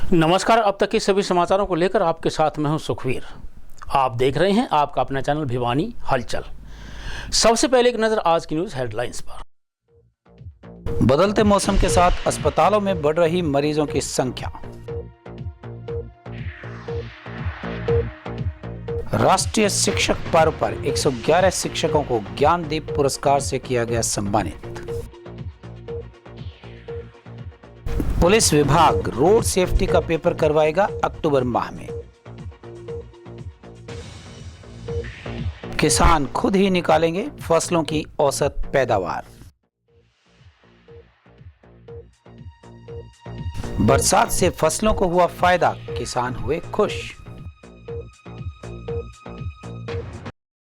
नमस्कार। अब तक के सभी समाचारों को लेकर आपके साथ मैं हूं सुखवीर। आप देख रहे हैं आपका अपना चैनल भिवानी हलचल। सबसे पहले एक नजर आज की न्यूज हेडलाइंस पर। बदलते मौसम के साथ अस्पतालों में बढ़ रही मरीजों की संख्या। राष्ट्रीय शिक्षक पर्व पर 111 शिक्षकों को ज्ञानदीप पुरस्कार से किया गया सम्मानित। पुलिस विभाग रोड सेफ्टी का पेपर करवाएगा अक्टूबर माह में। किसान खुद ही निकालेंगे फसलों की औसत पैदावार। बरसात से फसलों को हुआ फायदा, किसान हुए खुश।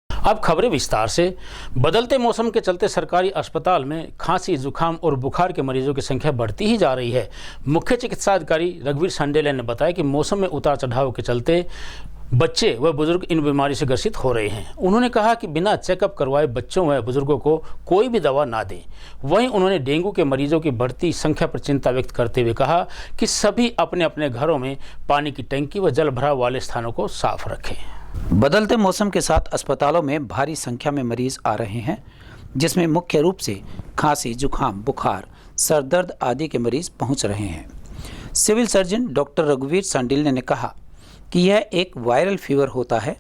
अब खबरें विस्तार से। बदलते मौसम के चलते सरकारी अस्पताल में खांसी, जुकाम और बुखार के मरीजों की संख्या बढ़ती ही जा रही है। मुख्य चिकित्सा अधिकारी रघुवीर सांडेले ने बताया कि मौसम में उतार चढ़ाव के चलते बच्चे व बुजुर्ग इन बीमारी से ग्रसित हो रहे हैं। उन्होंने कहा कि बिना चेकअप करवाए बच्चों व बुजुर्गों को कोई भी दवा ना दें। वहीं उन्होंने डेंगू के मरीजों की बढ़ती संख्या पर चिंता व्यक्त करते हुए कहा कि सभी अपने अपने घरों में पानी की टंकी व जल भराव वाले स्थानों को साफ रखें। बदलते मौसम के साथ अस्पतालों में भारी संख्या में मरीज आ रहे हैं, जिसमें मुख्य रूप से खांसी, जुकाम, बुखार, सर दर्द आदि के मरीज पहुंच रहे हैं। सिविल सर्जन डॉक्टर रघुवीर सांडेले ने कहा कि यह एक वायरल फीवर होता है।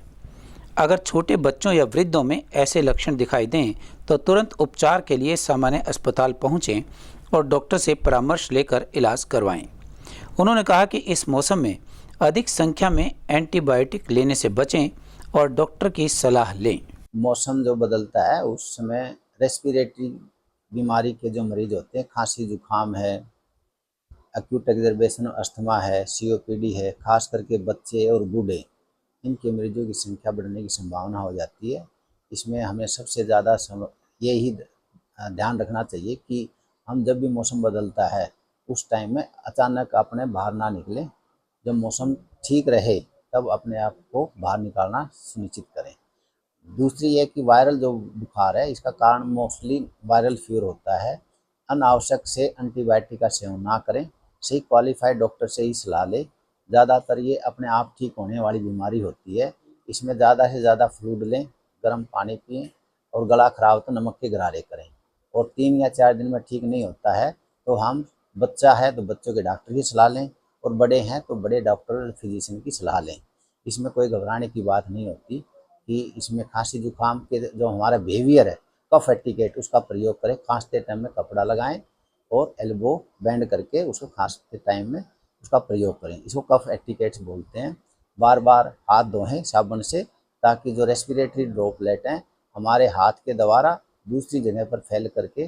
अगर छोटे बच्चों या वृद्धों में ऐसे लक्षण दिखाई दें तो तुरंत उपचार के लिए सामान्य अस्पताल पहुंचें और डॉक्टर से परामर्श लेकर इलाज करवाएं। उन्होंने कहा कि इस मौसम में अधिक संख्या में एंटीबायोटिक लेने से बचें और डॉक्टर की सलाह लें। मौसम जो बदलता है उस समय रेस्पिरेटरी बीमारी के जो मरीज होते हैं, खांसी जुकाम है, एक्यूट एक्जर्बेशन अस्थमा है, COPD है, खास करके बच्चे और बूढ़े, इनके मरीजों की संख्या बढ़ने की संभावना हो जाती है। इसमें हमें सबसे ज़्यादा यही ध्यान रखना चाहिए कि हम जब भी मौसम बदलता है उस टाइम में अचानक अपने बाहर ना निकलें। जब मौसम ठीक रहे तब अपने आप को बाहर निकालना सुनिश्चित करें। दूसरी ये कि वायरल जो बुखार है, इसका कारण मोस्टली वायरल फीवर होता है। अनावश्यक से एंटीबायोटिक का सेवन ना करें, सही क्वालिफाइड डॉक्टर से ही सलाह लें। ज़्यादातर ये अपने आप ठीक होने वाली बीमारी होती है। इसमें ज़्यादा से ज़्यादा फ्लूइड लें, गर्म पानी पिएँ और गला खराब तो नमक के गरारे करें। और 3 या 4 दिन में ठीक नहीं होता है तो हम बच्चा है तो बच्चों के डॉक्टर की सलाह लें और बड़े हैं तो बड़े डॉक्टर फिजिशियन की सलाह लें। इसमें कोई घबराने की बात नहीं होती कि इसमें खांसी जुकाम के जो हमारा बिहेवियर है, कफ एटिकेट, उसका प्रयोग करें। खांसते टाइम में कपड़ा लगाएं और एल्बो बेंड करके उसको खांसते टाइम में उसका प्रयोग करें। इसको कफ एटिकेट्स बोलते हैं। बार बार हाथ धोएं साबुन से, ताकि जो रेस्पिरेटरी ड्रॉपलेट हैं हमारे हाथ के द्वारा दूसरी जगह पर फैल करके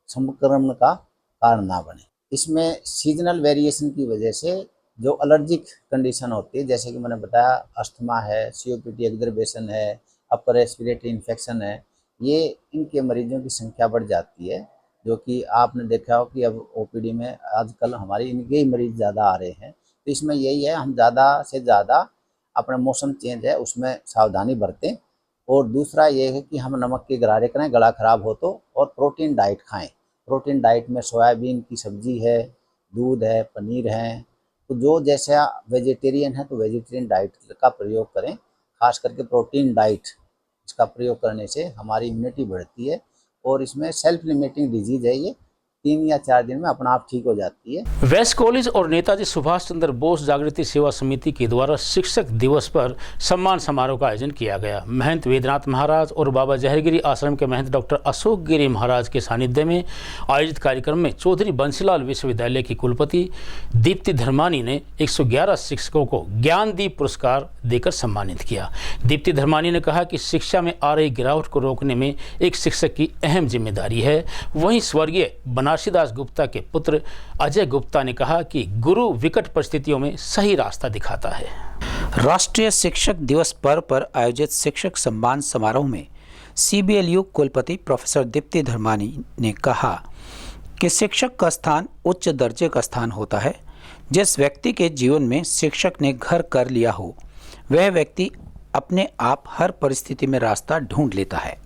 संक्रमण का कारण ना बने। इसमें सीजनल वेरिएशन की वजह से जो एलर्जिक कंडीशन होती है, जैसे कि मैंने बताया अस्थमा है, COPD एक्जर्बेशन है, अपर रेस्पिरेटरी इन्फेक्शन है, ये इनके मरीजों की संख्या बढ़ जाती है। जो कि आपने देखा हो कि अब OPD में आजकल हमारे इनके ही मरीज ज़्यादा आ रहे हैं। तो इसमें यही है, हम ज़्यादा से ज़्यादा अपना मौसम चेंज है उसमें सावधानी बरतें। और दूसरा ये है कि हम नमक के गरारे करें गला खराब हो तो, और प्रोटीन डाइट खाएँ। प्रोटीन डाइट में सोयाबीन की सब्जी है, दूध है, पनीर है। तो जो जैसा वेजिटेरियन है तो वेजिटेरियन डाइट का प्रयोग करें। खास करके प्रोटीन डाइट, इसका प्रयोग करने से हमारी इम्यूनिटी बढ़ती है और इसमें सेल्फ लिमिटिंग डिजीज़ है, ये 3 या 4 दिन में अपना आप ठीक हो जाती है। वेस्ट कॉलेज और नेताजी सुभाष चंद्र बोस जागृति सेवा समिति के द्वारा शिक्षक दिवस पर सम्मान समारोह का आयोजन किया गया। महंत वेदनाथ महाराज और बाबा जहरगिरी आश्रम के महंत डॉक्टर अशोक गिरी महाराज के सानिध्य में आयोजित कार्यक्रम में चौधरी बंसीलाल विश्वविद्यालय की कुलपति दीप्ति धर्मानी ने 111 शिक्षकों को ज्ञानदीप पुरस्कार देकर सम्मानित किया। दीप्ति धर्मानी ने कहा कि शिक्षा में आ रही गिरावट को रोकने में एक शिक्षक की अहम जिम्मेदारी है। वहीं स्वर्गीय बनारसीदास गुप्ता के पुत्र अजय गुप्ता ने कहा कि गुरु विकट परिस्थितियों में सही रास्ता दिखाता है। राष्ट्रीय शिक्षक दिवस पर्व पर आयोजित शिक्षक सम्मान समारोह में CBLU कुलपति प्रोफेसर दीप्ति धर्मानी ने कहा कि शिक्षक का स्थान उच्च दर्जे का स्थान होता है। जिस व्यक्ति के जीवन में शिक्षक ने घर कर लिया हो, वह व्यक्ति अपने आप हर परिस्थिति में रास्ता ढूंढ लेता है।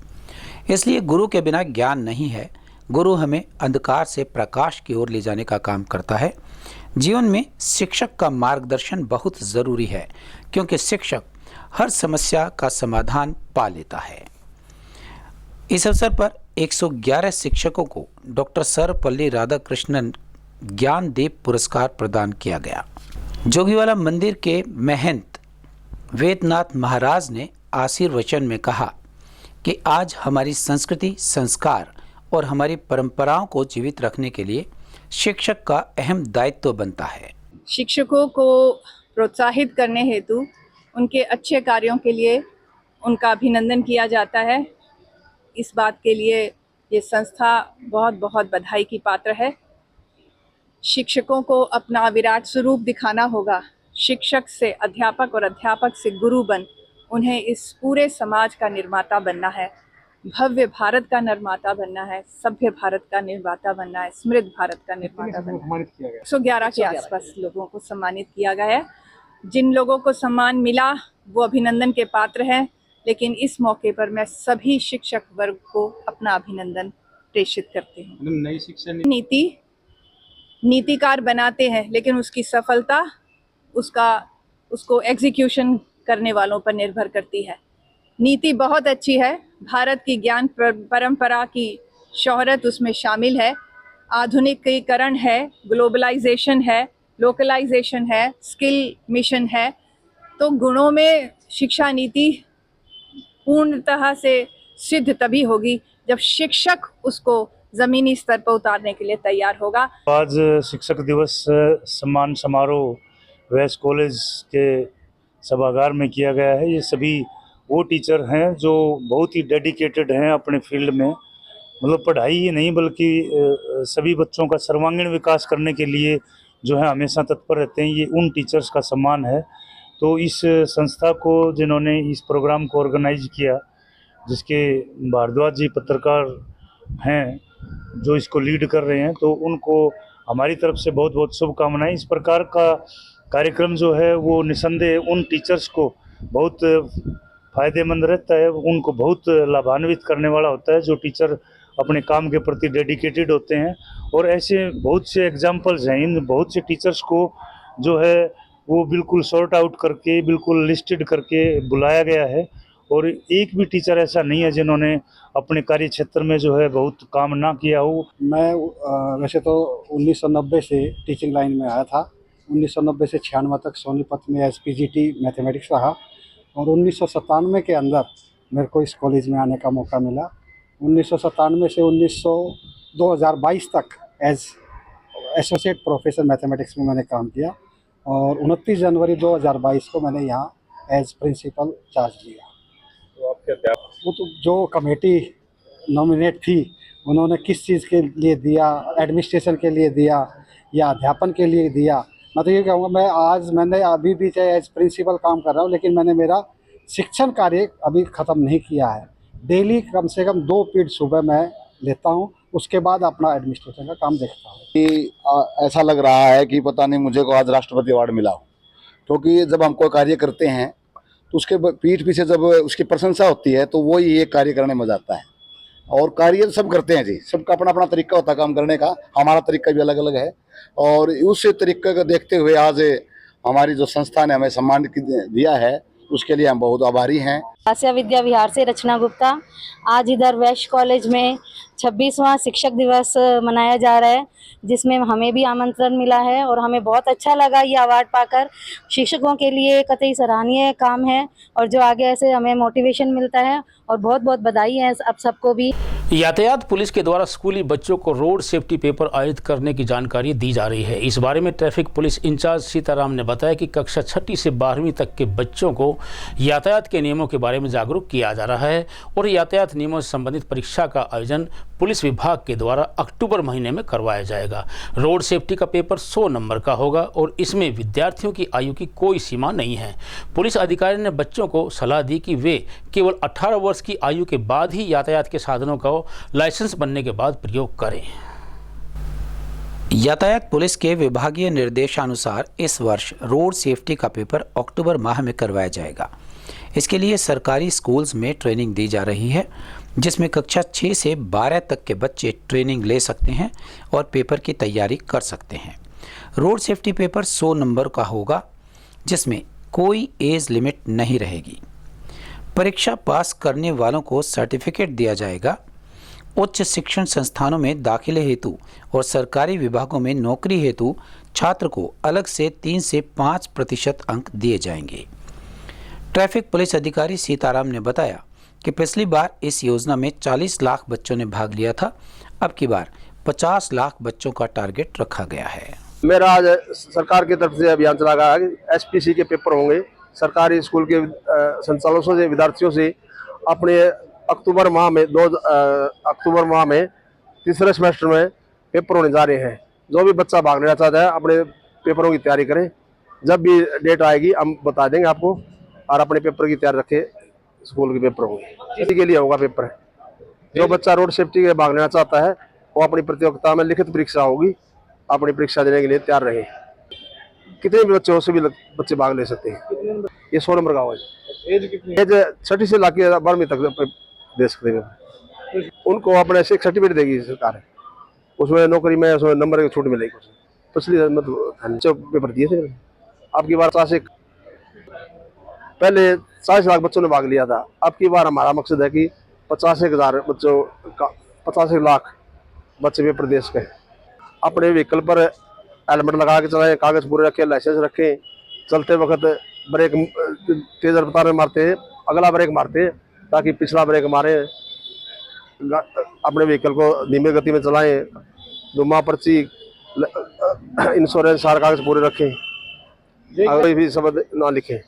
इसलिए गुरु के बिना ज्ञान नहीं है। गुरु हमें अंधकार से प्रकाश की ओर ले जाने का काम करता है। जीवन में शिक्षक का मार्गदर्शन बहुत ज़रूरी है, क्योंकि शिक्षक हर समस्या का समाधान पा लेता है। इस अवसर पर 111 शिक्षकों को डॉक्टर सर्वपल्ली राधाकृष्णन ज्ञानदीप पुरस्कार प्रदान किया गया। जोगीवाला मंदिर के महंत वेदनाथ महाराज ने आशीर्वचन में कहा कि आज हमारी संस्कृति, संस्कार और हमारी परंपराओं को जीवित रखने के लिए शिक्षक का अहम दायित्व बनता है। शिक्षकों को प्रोत्साहित करने हेतु उनके अच्छे कार्यों के लिए उनका अभिनंदन किया जाता है। इस बात के लिए ये संस्था बहुत बहुत बधाई की पात्र है। शिक्षकों को अपना विराट स्वरूप दिखाना होगा। शिक्षक से अध्यापक और अध्यापक से गुरु बन उन्हें इस पूरे समाज का निर्माता बनना है, भव्य भारत का निर्माता बनना है, सभ्य भारत का निर्माता बनना है, समृद्ध भारत का निर्माता बनना है। 111 के आसपास लोगों को सम्मानित किया गया है। जिन लोगों को सम्मान मिला वो अभिनंदन के पात्र हैं, लेकिन इस मौके पर मैं सभी शिक्षक वर्ग को अपना अभिनंदन प्रेषित करती हूँ। नई शिक्षा नीतिकार बनाते हैं, लेकिन उसकी सफलता उसको एग्जीक्यूशन करने वालों पर निर्भर करती है। नीति बहुत अच्छी है, भारत की ज्ञान परंपरा की शोहरत उसमें शामिल है, आधुनिकीकरण है, ग्लोबलाइजेशन है, लोकलाइजेशन है, स्किल मिशन है। तो गुणों में शिक्षा नीति पूर्णतः से सिद्ध तभी होगी जब शिक्षक उसको जमीनी स्तर पर उतारने के लिए तैयार होगा। आज शिक्षक दिवस सम्मान समारोह वेस्ट कॉलेज के सभागार में किया गया है। ये सभी वो टीचर हैं जो बहुत ही डेडिकेटेड हैं अपने फील्ड में, मतलब पढ़ाई ही नहीं बल्कि सभी बच्चों का सर्वांगीण विकास करने के लिए जो है हमेशा तत्पर रहते हैं। ये उन टीचर्स का सम्मान है। तो इस संस्था को जिन्होंने इस प्रोग्राम को ऑर्गेनाइज किया, जिसके भारद्वाज जी पत्रकार हैं जो इसको लीड कर रहे हैं, तो उनको हमारी तरफ से बहुत बहुत शुभकामनाएं। इस प्रकार का कार्यक्रम जो है वो निसंदेह उन टीचर्स को बहुत फ़ायदेमंद रहता है, उनको बहुत लाभान्वित करने वाला होता है जो टीचर अपने काम के प्रति डेडिकेटेड होते हैं। और ऐसे बहुत से एग्जाम्पल्स हैं। इन बहुत से टीचर्स को जो है वो बिल्कुल सॉर्ट आउट करके, बिल्कुल लिस्टेड करके बुलाया गया है, और एक भी टीचर ऐसा नहीं है जिन्होंने अपने कार्य क्षेत्र में जो है बहुत काम ना किया हो। मैं वैसे तो 1990 से टीचिंग लाइन में आया था। 1990 से 96 तक सोनीपत में SPGT मैथमेटिक्स रहा, और 1997 के अंदर मेरे को इस कॉलेज में आने का मौका मिला। 1997 से 2022 तक एज एसोसिएट प्रोफेसर मैथमेटिक्स में मैंने काम किया, और 29 जनवरी 2022 को मैंने यहाँ एज प्रिंसिपल चार्ज लिया। तो आपके अध्यापक वो तो जो कमेटी नॉमिनेट थी उन्होंने किस चीज़ के लिए दिया, एडमिनिस्ट्रेशन के लिए दिया या अध्यापन के लिए दिया, मैं तो ये कहूँगा मैंने अभी भी चाहे एज प्रिंसिपल काम कर रहा हूँ, लेकिन मैंने मेरा शिक्षण कार्य अभी ख़त्म नहीं किया है। डेली कम से कम 2 पीरियड सुबह मैं लेता हूँ, उसके बाद अपना एडमिनिस्ट्रेशन का काम देखता हूँ। कि ऐसा लग रहा है कि पता नहीं मुझे को आज राष्ट्रपति अवार्ड मिला हो, क्योंकि जब हम कोई कार्य करते हैं तो उसके पीठ पीछे जब उसकी प्रशंसा होती है तो वो ही ये कार्य करने में जाता है। और कार्य सब करते हैं जी, सबका अपना अपना तरीका होता है काम करने का, हमारा तरीका भी अलग अलग है, और उस तरीके को देखते हुए आज हमारी जो संस्था ने हमें सम्मान दिया है उसके लिए हम बहुत आभारी हैं। आसिया विद्या विहार से रचना गुप्ता। आज इधर वेस्ट कॉलेज में 26वां शिक्षक दिवस मनाया जा रहा है, जिसमें हमें भी आमंत्रण मिला है और हमें बहुत अच्छा लगा ये अवार्ड पाकर। शिक्षकों के लिए कतई सराहनीय काम है, और जो आगे ऐसे हमें मोटिवेशन मिलता है, और बहुत बहुत बधाई है आप सबको भी। यातायात पुलिस के द्वारा स्कूली बच्चों को रोड सेफ्टी पेपर आयोजित करने की जानकारी दी जा रही है। इस बारे में ट्रैफिक पुलिस इंचार्ज सीताराम ने बताया कि कक्षा 6ठी से 12वीं तक के बच्चों को यातायात के नियमों के बारे में जागरूक किया जा रहा है, और यातायात नियमों से संबंधित परीक्षा का आयोजन पुलिस विभाग के द्वारा अक्टूबर महीने में करवाया जाएगा। रोड सेफ्टी का पेपर 100 नंबर का होगा, और इसमें विद्यार्थियों की आयु की कोई सीमा नहीं है। पुलिस अधिकारी ने बच्चों को सलाह दी कि वे केवल 18 वर्ष की आयु के बाद ही यातायात के साधनों का लाइसेंस बनने के बाद प्रयोग करें। यातायात पुलिस के विभागीय निर्देशानुसार इस वर्ष रोड सेफ्टी का पेपर अक्टूबर माह में करवाया जाएगा। इसके लिए सरकारी स्कूल्स में ट्रेनिंग दी जा रही है, जिसमें कक्षा 6 से 12 तक के बच्चे ट्रेनिंग ले सकते हैं और पेपर की तैयारी कर सकते हैं। रोड सेफ्टी पेपर 100 नंबर का होगा, जिसमें कोई एज लिमिट नहीं रहेगी। परीक्षा पास करने वालों को सर्टिफिकेट दिया जाएगा। उच्च शिक्षण संस्थानों में दाखिले हेतु और सरकारी विभागों में नौकरी हेतु छात्र को अलग से 3 से 5% अंक दिए जाएंगे। ट्रैफिक पुलिस अधिकारी सीताराम ने बताया कि पिछली बार इस योजना में 40 लाख बच्चों ने भाग लिया था। अब की बार 50 लाख बच्चों का टारगेट रखा गया है। मेरा आज सरकार की तरफ से अभियान चला गया है। एसपीसी के पेपर होंगे। सरकारी स्कूल के संचालकों से, विद्यार्थियों से अपने अक्टूबर माह में तीसरे सेमेस्टर में पेपर होने जा रहे हैं। जो भी बच्चा भाग लेना चाहता है अपने पेपरों की तैयारी करें। जब भी डेट आएगी हम बता देंगे आपको, और अपने पेपर की तैयारी रखें। स्कूल के पेपर होंगे, इसी के लिए होगा पेपर। जो बच्चा रोड सेफ्टी के भाग लेना चाहता है वो अपनी प्रतियोगिता में लिखित परीक्षा होगी, अपनी परीक्षा देने के लिए तैयार रहे। कितने भी बच्चे हो, सभी बच्चे भाग ले सकते हैं। ये 100 नंबर का होगा। एज 6 से लाके 12वीं तक दे सकते हैं। उनको अपने से सर्टिफिकेट देगी सरकार, उसमें नौकरी में उसमें नंबर की छूट मिलेगी। पिछली पेपर दिए थे, आपकी बार पहले 40 लाख बच्चों ने भाग लिया था। अब की बार हमारा मकसद है कि 85,000 बच्चों का 85 लाख बच्चे पेपर दे सकें। अपने व्हीकल पर हेलमेट लगा के चलाएं, कागज पूरे रखें, लाइसेंस रखें। चलते वक्त ब्रेक तेज रफ्तार में मारते हैं, अगला ब्रेक मारते हैं ताकि पिछला ब्रेक मारें। अपने व्हीकल को धीमी गति में चलाएं। दुमा पर्ची, इंश्योरेंस, सारे कागज पूरे रखें। कोई भी शब्द ना लिखें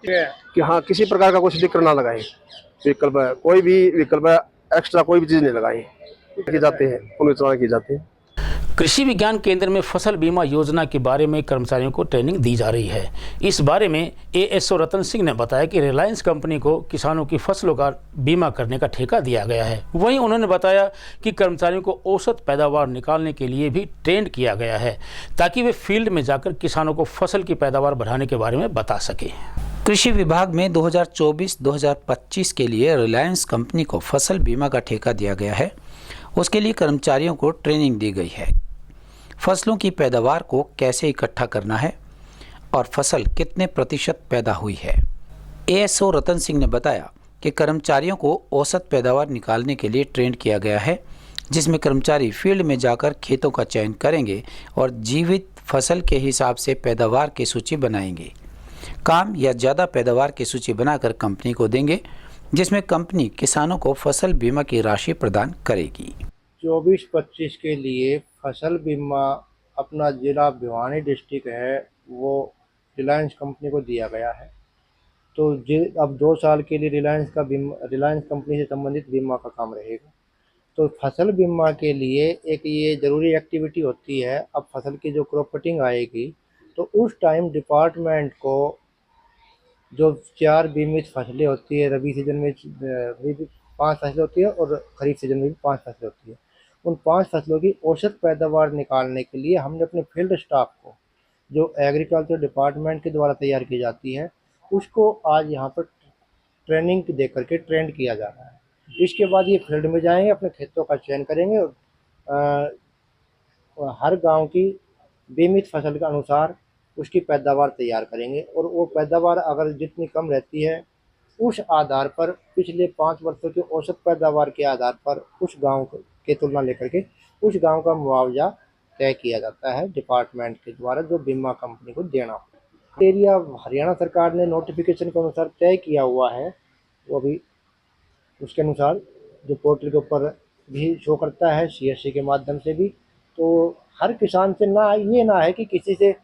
कि हाँ किसी प्रकार का कोई स्टिकर ना लगाएं व्हीकल पर। कोई भी व्हीकल पर एक्स्ट्रा कोई भी चीज़ नहीं लगाएं की जाते हैं, उन्हें चलान की जाती है। कृषि विज्ञान केंद्र में फसल बीमा योजना के बारे में कर्मचारियों को ट्रेनिंग दी जा रही है। इस बारे में एएसओ रतन सिंह ने बताया कि रिलायंस कंपनी को किसानों की फसलों का बीमा करने का ठेका दिया गया है। वहीं उन्होंने बताया कि कर्मचारियों को औसत पैदावार निकालने के लिए भी ट्रेंड किया गया है ताकि वे फील्ड में जाकर किसानों को फसल की पैदावार बढ़ाने के बारे में बता सकें। कृषि विभाग में 2024-2025 के लिए रिलायंस कंपनी को फसल बीमा का ठेका दिया गया है। उसके लिए कर्मचारियों को ट्रेनिंग दी गई है। फसलों की पैदावार को कैसे इकट्ठा करना है और फसल कितने प्रतिशत पैदा हुई है। एएसओ रतन सिंह ने बताया कि कर्मचारियों को औसत पैदावार निकालने के लिए ट्रेन किया गया है, जिसमें कर्मचारी फील्ड में जाकर खेतों का चयन करेंगे और जीवित फसल के हिसाब से पैदावार की सूची बनाएंगे। कम या ज़्यादा पैदावार की सूची बनाकर कंपनी को देंगे, जिसमें कंपनी किसानों को फसल बीमा की राशि प्रदान करेगी। 24-25 के लिए फसल बीमा अपना ज़िला भिवानी डिस्ट्रिक्ट है वो रिलायंस कंपनी को दिया गया है। तो अब 2 साल के लिए रिलायंस कंपनी से संबंधित बीमा का काम रहेगा। तो फसल बीमा के लिए एक ये ज़रूरी एक्टिविटी होती है। अब फसल की जो क्रॉप कटिंग आएगी तो उस टाइम डिपार्टमेंट को जो 4 बीमित फसलें होती है, रबी सीजन में 5 फसलें होती है और खरीफ सीजन में भी 5 फसलें होती है। उन 5 फसलों की औसत पैदावार निकालने के लिए हमने अपने फील्ड स्टाफ को, जो एग्रीकल्चर डिपार्टमेंट के द्वारा तैयार की जाती है, उसको आज यहाँ पर ट्रेनिंग दे करके ट्रेंड किया जा रहा है। इसके बाद ये फील्ड में जाएंगे, अपने खेतों का चयन करेंगे और हर गांव की बीमित फसल के अनुसार उसकी पैदावार तैयार करेंगे। और वो पैदावार अगर जितनी कम रहती है उस आधार पर पिछले 5 वर्षों की औसत पैदावार के आधार पर उस गांव के तुलना लेकर के उस गांव का मुआवजा तय किया जाता है डिपार्टमेंट के द्वारा, जो बीमा कंपनी को देना होगा। एरिया हरियाणा सरकार ने नोटिफिकेशन के अनुसार तय किया हुआ है, वो भी उसके अनुसार जो पोर्टल के ऊपर भी शो करता है, CSC के माध्यम से भी। तो हर किसान से ना है कि किसी से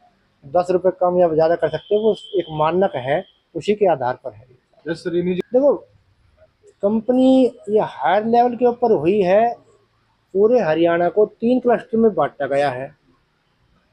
10 रुपये कम या ज़्यादा कर सकते हैं, वो एक मानक है, उसी के आधार पर है। देखो कंपनी ये हायर लेवल के ऊपर हुई है। पूरे हरियाणा को 3 क्लस्टर में बांटा गया है।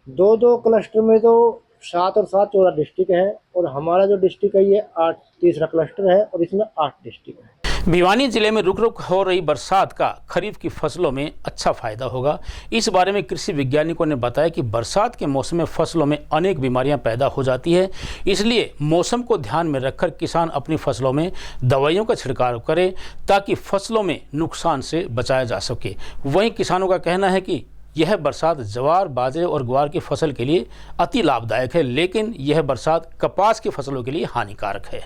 2-2 क्लस्टर में तो 7 और 7 14 डिस्ट्रिक्ट है, और हमारा जो डिस्ट्रिक्ट है ये 8 तीसरा क्लस्टर है और इसमें 8 डिस्ट्रिक्ट है। भिवानी जिले में रुक रुक हो रही बरसात का खरीफ की फसलों में अच्छा फायदा होगा। इस बारे में कृषि वैज्ञानिकों ने बताया कि बरसात के मौसम में फसलों में अनेक बीमारियां पैदा हो जाती है, इसलिए मौसम को ध्यान में रखकर किसान अपनी फसलों में दवाइयों का छिड़काव करे ताकि फसलों में नुकसान से बचाया जा सके। वहीं किसानों का कहना है कि यह बरसात ज्वार, बाजरे और ग्वार की फसल के लिए अति लाभदायक है, लेकिन यह बरसात कपास की फसलों के लिए हानिकारक है।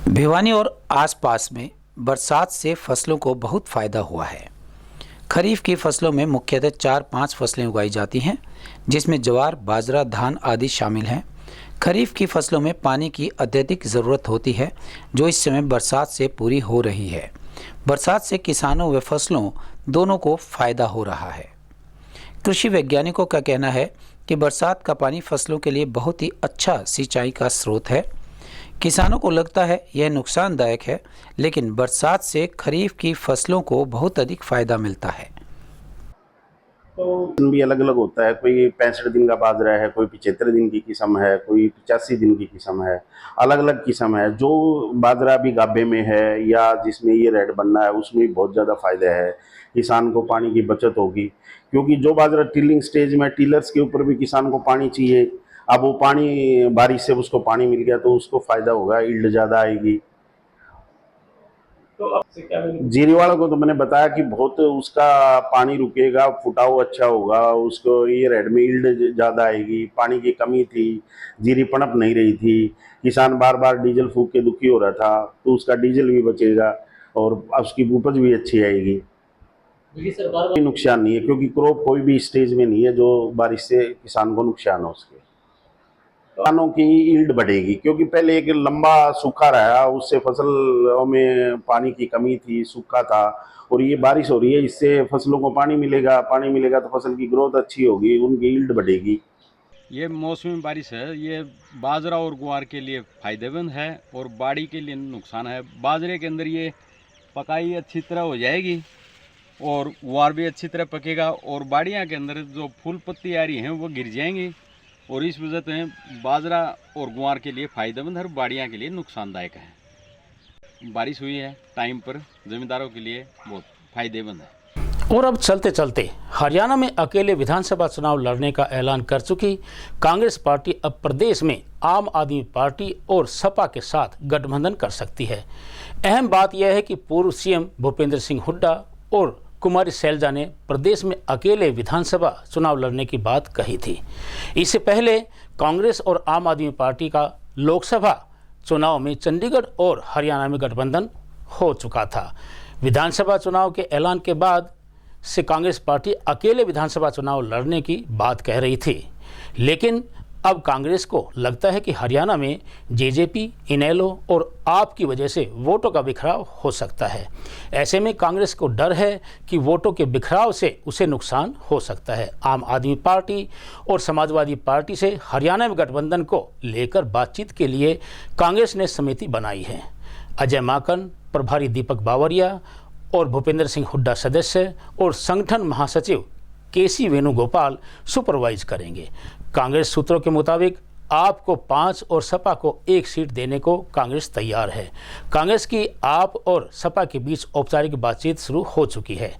भिवानी और आसपास में बरसात से फसलों को बहुत फायदा हुआ है। खरीफ की फसलों में मुख्यतः 4-5 फसलें उगाई जाती हैं, जिसमें ज्वार, बाजरा, धान आदि शामिल हैं। खरीफ की फसलों में पानी की अत्यधिक ज़रूरत होती है, जो इस समय बरसात से पूरी हो रही है। बरसात से किसानों व फसलों दोनों को फायदा हो रहा है। कृषि वैज्ञानिकों का कहना है कि बरसात का पानी फसलों के लिए बहुत ही अच्छा सिंचाई का स्रोत है। किसानों को लगता है यह नुकसानदायक है, लेकिन बरसात से खरीफ की फसलों को बहुत अधिक फायदा मिलता है। तो भी अलग अलग होता है, कोई 65 दिन का बाजरा है, कोई 75 दिन की किस्म है, कोई 85 दिन की किस्म है, अलग अलग किस्म है। जो बाजरा भी गाभे में है या जिसमें ये रेड बनना है, उसमें भी बहुत ज़्यादा फायदा है। किसान को पानी की बचत होगी, क्योंकि जो बाजरा टिलिंग स्टेज में, टिलर्स के ऊपर भी किसान को पानी चाहिए। अब वो पानी बारिश से उसको पानी मिल गया तो उसको फायदा होगा, ईल्ड ज़्यादा आएगी। जीरी वालों को तो मैंने बताया कि बहुत उसका पानी रुकेगा, फुटाव अच्छा होगा, उसको ये रेड में ईल्ड ज़्यादा आएगी। पानी की कमी थी, जीरी पनप नहीं रही थी, किसान बार बार डीजल फूक के दुखी हो रहा था, तो उसका डीजल भी बचेगा और उसकी उपज भी अच्छी आएगी। कोई नुकसान नहीं है, क्योंकि क्रॉप कोई भी स्टेज में नहीं है जो बारिश से किसान को नुकसान हो उसके। किसानों की ईल्ड बढ़ेगी, क्योंकि पहले एक लंबा सूखा रहा, उससे फसलों में पानी की कमी थी, सूखा था, और ये बारिश हो रही है, इससे फसलों को पानी मिलेगा तो फसल की ग्रोथ अच्छी होगी, उनकी ईल्ड बढ़ेगी। ये मौसमी बारिश है, ये बाजरा और ग्वार के लिए फायदेमंद है और बाड़ी के लिए नुकसान है। बाजरे के अंदर ये पकाई अच्छी तरह हो जाएगी और ग्वार भी अच्छी तरह पकेगा, और बाड़ियाँ के अंदर जो फूल पत्ती आ रही हैं वो गिर जाएंगी, और इस वजह से बाजरा और ग्वार के लिए फ़ायदेमंद है और बाड़ियाँ के लिए नुकसानदायक है। बारिश हुई है टाइम पर, ज़मींदारों के लिए बहुत फ़ायदेमंद है। और अब चलते चलते हरियाणा में अकेले विधानसभा चुनाव लड़ने का ऐलान कर चुकी कांग्रेस पार्टी अब प्रदेश में आम आदमी पार्टी और सपा के साथ गठबंधन कर सकती है। अहम बात यह है कि पूर्व सीएम भूपेंद्र सिंह हुड्डा और कुमारी शैलजा ने प्रदेश में अकेले विधानसभा चुनाव लड़ने की बात कही थी। इससे पहले कांग्रेस और आम आदमी पार्टी का लोकसभा चुनाव में चंडीगढ़ और हरियाणा में गठबंधन हो चुका था। विधानसभा चुनाव के ऐलान के बाद से कांग्रेस पार्टी अकेले विधानसभा चुनाव लड़ने की बात कह रही थी, लेकिन अब कांग्रेस को लगता है कि हरियाणा में जेजेपी, इनेलो और आप की वजह से वोटों का बिखराव हो सकता है। ऐसे में कांग्रेस को डर है कि वोटों के बिखराव से उसे नुकसान हो सकता है। आम आदमी पार्टी और समाजवादी पार्टी से हरियाणा में गठबंधन को लेकर बातचीत के लिए कांग्रेस ने समिति बनाई है। अजय माकन प्रभारी, दीपक बावरिया और भूपेंद्र सिंह हुड्डा सदस्य और संगठन महासचिव केसी वेणुगोपाल सुपरवाइज करेंगे। कांग्रेस सूत्रों के मुताबिक आप को 5 और सपा को 1 सीट देने को कांग्रेस तैयार है। कांग्रेस की आप और सपा के बीच औपचारिक बातचीत शुरू हो चुकी है।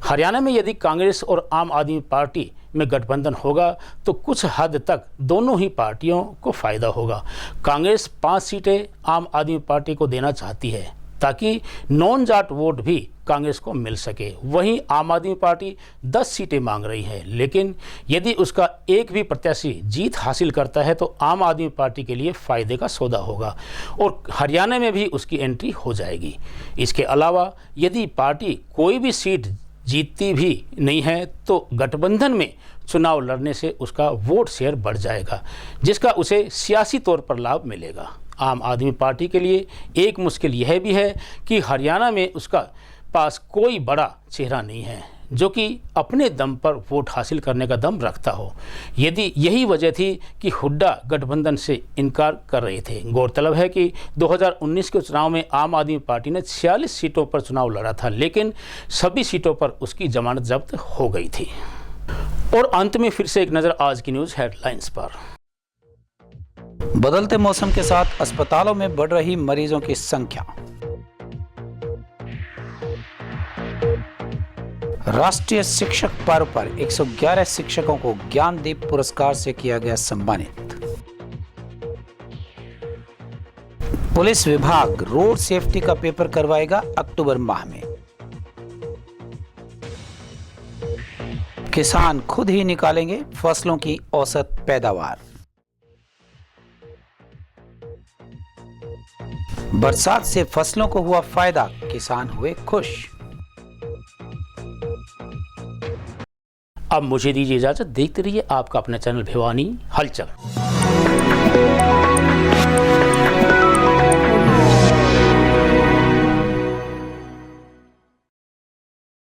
हरियाणा में यदि कांग्रेस और आम आदमी पार्टी में गठबंधन होगा तो कुछ हद तक दोनों ही पार्टियों को फायदा होगा। कांग्रेस 5 सीटें आम आदमी पार्टी को देना चाहती है ताकि नॉन जाट वोट भी कांग्रेस को मिल सके। वहीं आम आदमी पार्टी 10 सीटें मांग रही है, लेकिन यदि उसका एक भी प्रत्याशी जीत हासिल करता है तो आम आदमी पार्टी के लिए फायदे का सौदा होगा और हरियाणा में भी उसकी एंट्री हो जाएगी। इसके अलावा यदि पार्टी कोई भी सीट जीतती भी नहीं है तो गठबंधन में चुनाव लड़ने से उसका वोट शेयर बढ़ जाएगा, जिसका उसे सियासी तौर पर लाभ मिलेगा। आम आदमी पार्टी के लिए एक मुश्किल यह भी है कि हरियाणा में उसका पास कोई बड़ा चेहरा नहीं है जो कि अपने दम पर वोट हासिल करने का दम रखता हो। यदि यही वजह थी कि हुड्डा गठबंधन से इनकार कर रहे थे। गौरतलब है कि 2019 के चुनाव में आम आदमी पार्टी ने 46 सीटों पर चुनाव लड़ा था, लेकिन सभी सीटों पर उसकी जमानत जब्त हो गई थी। और अंत में फिर से एक नज़र आज की न्यूज़ हेडलाइंस पर। बदलते मौसम के साथ अस्पतालों में बढ़ रही मरीजों की संख्या। राष्ट्रीय शिक्षक पर्व पर 111 शिक्षकों को ज्ञानदीप पुरस्कार से किया गया सम्मानित। पुलिस विभाग रोड सेफ्टी का पेपर करवाएगा अक्टूबर माह में। किसान खुद ही निकालेंगे फसलों की औसत पैदावार। बरसात से फसलों को हुआ फायदा, किसान हुए खुश। अब मुझे दीजिए इजाजत, देखते रहिए आपका अपना चैनल भिवानी हलचल।